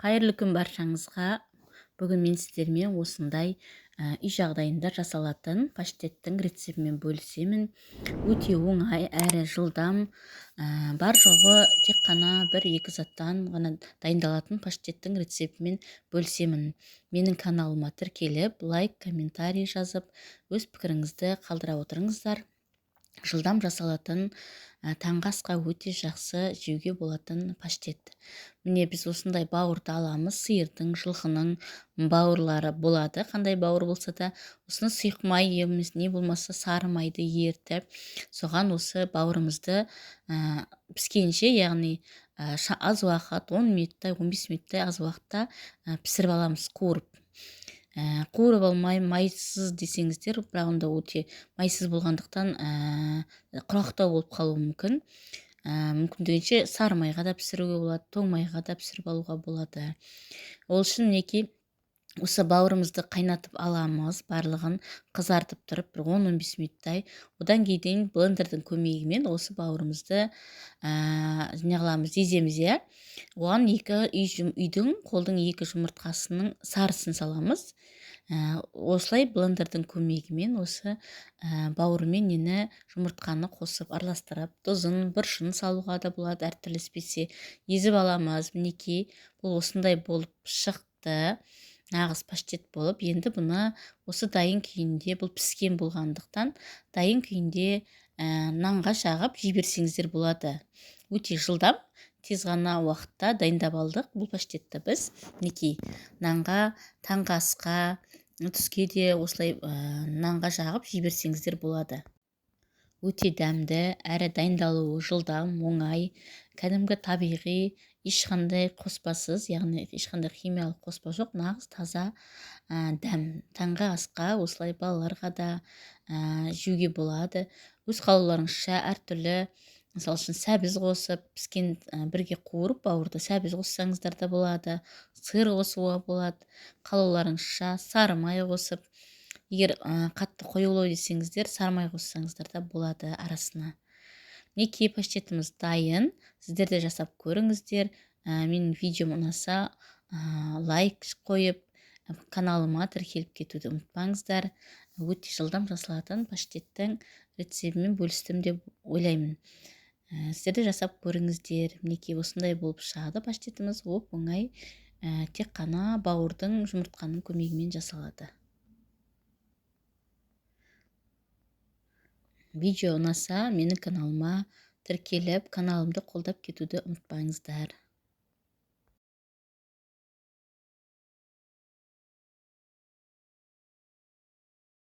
Қайырлы күн баршаңызға. Бүгін мен сіздермен осындай үй жағдайында жасалатын паштеттің рецептімен бөлісемін. Өте оңай әрі жылдам, бар жоғы тек қана 1-2 заттан ғана дайындалатын паштеттің рецептімен бөлісемін. Менің каналыма тіркеліп, лайк, комментарий жазып, өз пікіріңізді қалдыра отырыңыздар. Жылдам жасалатын, таңғы асқа өте жақсы жеуге болатын паштет. Міне біз осындай бауырды аламыз. Сиырдың, жылқының бауырлары болады. Қандай бауыр болса да, осыны сұйық май емес, не болмаса сары майды ертіп, соған осы бауырымызды піскенше, яғни аз уақыт, 10 минуттай, 15 минуттай аз уақытта пісіріп аламыз, қуырып. Қуырып алмай майсыз десеңіздер, бірақ онда өте майсыз болғандықтан құрақтау болып қалуы мүмкін. Мүмкіндігінше сары майға да пісіруге болады, тоң майға да пісіріп алуға болады. Ол үшін мінекей осы бауырымызды қайнатып аламыз, барлығын қызартып тұрып, бір 10-15 минуттай. Одан кейін блендердің көмегімен осы бауырымызды неғыламыз, еземіз. Оған үйдің қолдың 2 жұмыртқасының сарысын саламыз. Осылай блендердің көмегімен осы бауырмен жұмыртқаны қосып араластырып, тұзын, бұршын салуға да болады, әртүрлі специя езіп аламыз. Мінекей бұл осындай болып шықты. Нағыз паштет болып, енді бұны осы дайын күйінде, бұл піскен болғандықтан дайын күйінде нанға жағып жіберсеңіздер болады. Өте жылдам, тез ғана уақытта дайындап алдық. Бұл паштетті біз мінекей нанға, таңғы асқа, түске де осылай нанға жағып жіберсеңіздер болады. Өте дәмді, әрі дайындалуы жылдам, оңай, кәдімгі табиғи, ешқандай қоспасыз, яғни ешқандай химиялық қоспа жоқ, нағыз таза дәм. Таңғы асқа осылай балаларға да жеуге болады. Өз қалауларыңызша әртүрлі, мысалы үшін сәбіз қосып, піскен бірге қуырып, бауырды сәбіз қоссаңыздар да болады, сыр қосуға болады. Қалауларыңызша сары май қосып, егер қатты қоюлау десеңіздер, сары май қоссаңыздар да болады арасына. Мінекей паштетіміз дайын. Сіздер де жасап көріңіздер. Менің видеом ұнаса, лайк қойып, каналыма тіркеліп кетуді ұмытпаңыздар. Өте жылдам жасалатын паштеттің рецептімен бөлістім деп ойлаймын. Сіздер де жасап көріңіздер. Мінекей осындай болып шығады паштетіміз. Оп-оңай, тек қана бауырдың, жұмыртқаның көмегімен жасалады. Видео ұнаса, менің каналыма тіркеліп, каналымды қолдап кетуді ұмытпаңыздар.